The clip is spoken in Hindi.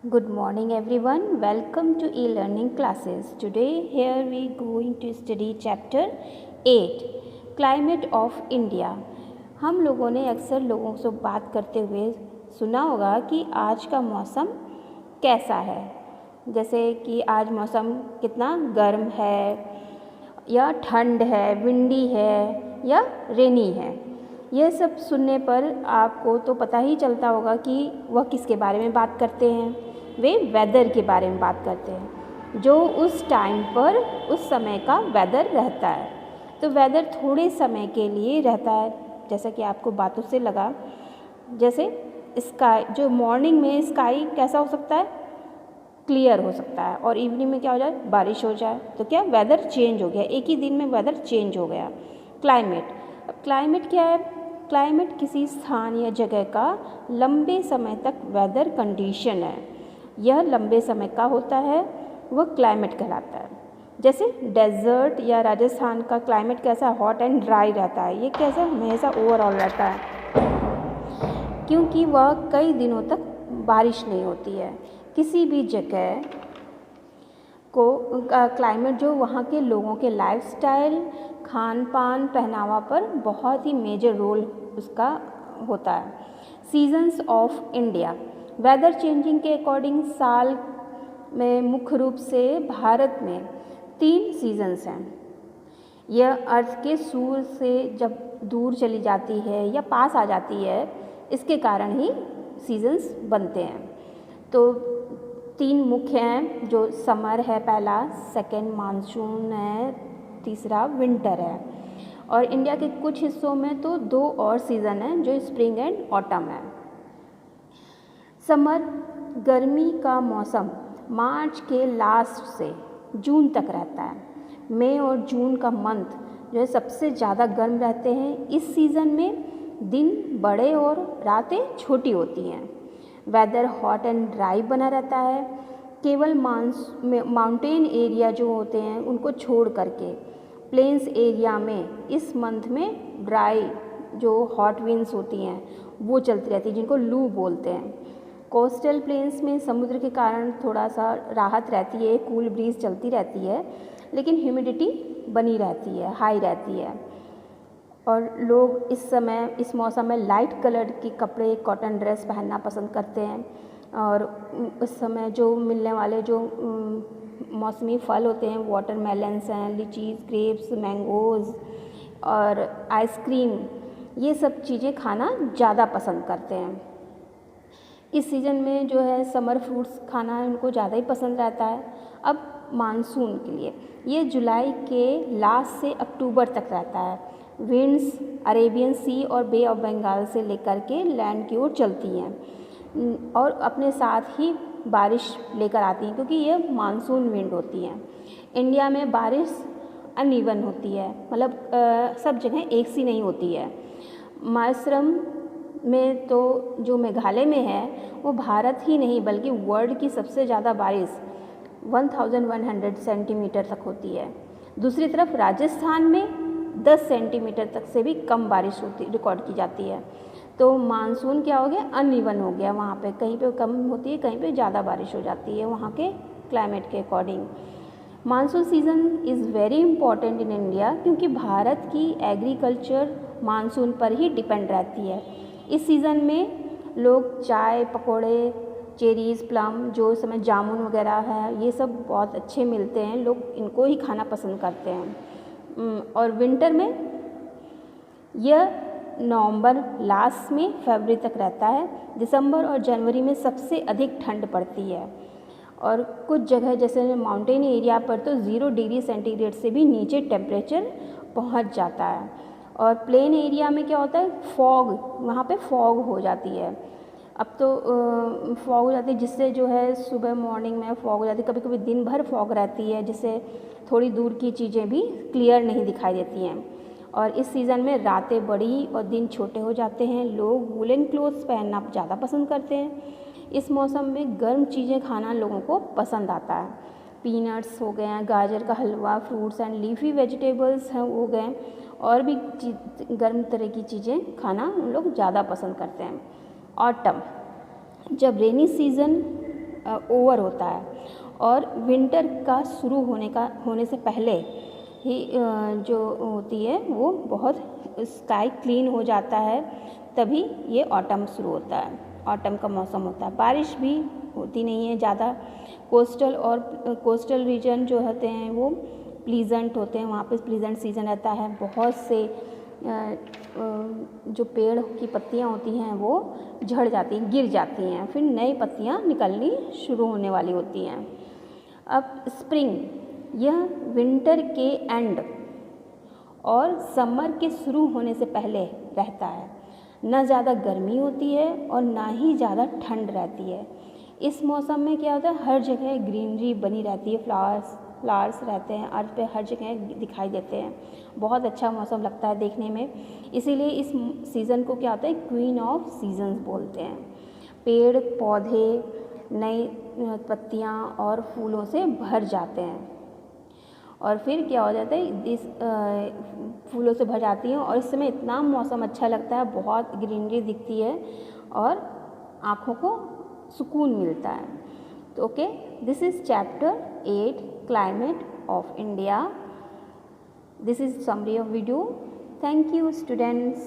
Good morning everyone. Welcome to e-learning classes. Today here we going to study chapter 8 Climate of India. हम लोगों ने अक्सर लोगों से बात करते हुए सुना होगा कि आज का मौसम कैसा है, जैसे कि आज मौसम कितना गर्म है या ठंड है, विंडी है या रेनी है। यह सब सुनने पर आपको तो पता ही चलता होगा कि वह किसके बारे में बात करते हैं। वे वेदर के बारे में बात करते हैं, जो उस टाइम पर उस समय का वेदर रहता है। तो वेदर थोड़े समय के लिए रहता है, जैसा कि आपको बातों से लगा। जैसे स्काई, जो मॉर्निंग में स्काई कैसा हो सकता है, क्लियर हो सकता है, और इवनिंग में क्या हो जाए, बारिश हो जाए। तो क्या वेदर चेंज हो गया, एक ही दिन में वेदर चेंज हो गया। क्लाइमेट, अब क्लाइमेट क्या है? क्लाइमेट किसी स्थान या जगह का लंबे समय तक वेदर कंडीशन है। यह लंबे समय का होता है, वह क्लाइमेट कहलाता है। जैसे डेजर्ट या राजस्थान का क्लाइमेट कैसा, हॉट एंड ड्राई रहता है। ये कैसा, हमेशा ओवरऑल रहता है, क्योंकि वह कई दिनों तक बारिश नहीं होती है। किसी भी जगह को क्लाइमेट जो वहाँ के लोगों के लाइफस्टाइल, खान पान, पहनावा पर बहुत ही मेजर रोल उसका होता है। Seasons of India, weather changing के अकॉर्डिंग साल में मुख्य रूप से भारत में 3 सीजन्स हैं। यह अर्थ के सूर्य से जब दूर चली जाती है या पास आ जाती है, इसके कारण ही सीजन्स बनते हैं। तो 3 मुख्य हैं, जो समर है पहला, सेकंड मानसून है, तीसरा विंटर है। और इंडिया के कुछ हिस्सों में तो 2 और सीज़न हैं, जो स्प्रिंग एंड ऑटम है। समर, गर्मी का मौसम मार्च के लास्ट से जून तक रहता है। मई और जून का मंथ जो है सबसे ज़्यादा गर्म रहते हैं। इस सीज़न में दिन बड़े और रातें छोटी होती हैं। वेदर हॉट एंड ड्राई बना रहता है। केवल माउंटेन एरिया जो होते हैं उनको छोड़ करके प्लेन्स एरिया में इस मंथ में ड्राई जो हॉट विंड्स होती हैं वो चलती रहती है, जिनको लू बोलते हैं। कोस्टल प्लेन्स में समुद्र के कारण थोड़ा सा राहत रहती है, कूल ब्रीज चलती रहती है, लेकिन ह्यूमिडिटी बनी रहती है, हाई रहती है। और लोग इस मौसम में लाइट कलर के कपड़े, कॉटन ड्रेस पहनना पसंद करते हैं। और उस समय जो मिलने वाले जो मौसमी फल होते हैं, वाटरमेलन्स हैं, लीचीज़, ग्रेप्स, मैंगोज़ और आइसक्रीम, ये सब चीज़ें खाना ज़्यादा पसंद करते हैं। इस सीज़न में जो है समर फ्रूट्स खाना उनको ज़्यादा ही पसंद रहता है। अब मानसून के लिए, ये जुलाई के लास्ट से अक्टूबर तक रहता है। विंड्स अरेबियन सी और बे ऑफ बंगाल से लेकर के लैंड की ओर चलती हैं और अपने साथ ही बारिश लेकर आती हैं, क्योंकि ये मानसून विंड होती हैं। इंडिया में बारिश अनइवन होती है, मतलब सब जगह एक सी नहीं होती है। मानसून में तो जो मेघालय में है वो भारत ही नहीं बल्कि वर्ल्ड की सबसे ज़्यादा बारिश 1100 सेंटीमीटर तक होती है। दूसरी तरफ राजस्थान में 10 सेंटीमीटर तक से भी कम बारिश रिकॉर्ड की जाती है। तो मानसून क्या हो गया, अनइवन हो गया। वहाँ पे कहीं पे कम होती है, कहीं पे ज़्यादा बारिश हो जाती है वहाँ के क्लाइमेट के according. Monsoon season is very important in India, क्योंकि भारत की एग्रीकल्चर मानसून पर ही डिपेंड रहती है। इस सीज़न में लोग चाय, पकोड़े, चेरीज़, प्लम, जो समय जामुन वगैरह है, ये सब बहुत अच्छे मिलते हैं, लोग इनको ही खाना पसंद करते हैं। और विंटर में यह नवंबर लास्ट में फरवरी तक रहता है। दिसंबर और जनवरी में सबसे अधिक ठंड पड़ती है, और कुछ जगह जैसे माउंटेन एरिया पर तो 0 डिग्री सेंटीग्रेड से भी नीचे टेम्परेचर पहुंच जाता है। और प्लेन एरिया में क्या होता है, फॉग, वहाँ पे फॉग हो जाती है। अब तो फॉग हो जाती है, जिससे जो है सुबह मॉर्निंग में फॉग हो जाती है, कभी कभी दिन भर फॉग रहती है, जिससे थोड़ी दूर की चीज़ें भी क्लियर नहीं दिखाई देती हैं। और इस सीज़न में रातें बड़ी और दिन छोटे हो जाते हैं। लोग वुलन क्लोथ्स पहनना ज़्यादा पसंद करते हैं। इस मौसम में गर्म चीज़ें खाना लोगों को पसंद आता है। पीनट्स हो गए हैं, गाजर का हलवा, फ्रूट्स एंड लीफी वेजिटेबल्स हैं हो गए, और भी गर्म तरह की चीज़ें खाना उन लोग ज़्यादा पसंद करते हैं। ऑटम, जब रेनी सीज़न ओवर होता है, और विंटर का शुरू होने से पहले ही जो होती है वो बहुत स्काई क्लीन हो जाता है, तभी ये ऑटम शुरू होता है, ऑटम का मौसम होता है। बारिश भी होती नहीं है ज़्यादा। कोस्टल रीजन जो होते हैं वो प्लीजेंट होते हैं, वहाँ पे प्लीजेंट सीजन रहता है। बहुत से जो पेड़ की पत्तियाँ होती हैं वो झड़ जाती हैं, गिर जाती हैं, फिर नई पत्तियाँ निकलनी शुरू होने वाली होती हैं। अब स्प्रिंग, यह विंटर के एंड और समर के शुरू होने से पहले रहता है। न ज़्यादा गर्मी होती है और ना ही ज़्यादा ठंड रहती है। इस मौसम में क्या होता है, हर जगह ग्रीनरी बनी रहती है, फ्लावर्स रहते हैं, अर्थ पे हर जगह दिखाई देते हैं। बहुत अच्छा मौसम लगता है देखने में, इसीलिए इस सीज़न को क्या होता है, क्वीन ऑफ सीजन्स बोलते हैं। पेड़ पौधे नई पत्तियाँ और फूलों से भर जाते हैं, और फिर क्या हो जाता है, इस फूलों से भर जाती हैं, और इस समय इतना मौसम अच्छा लगता है, बहुत ग्रीनरी दिखती है और आँखों को सुकून मिलता है। तो okay, this is chapter 8 climate of India. This is summary of video. Thank you students.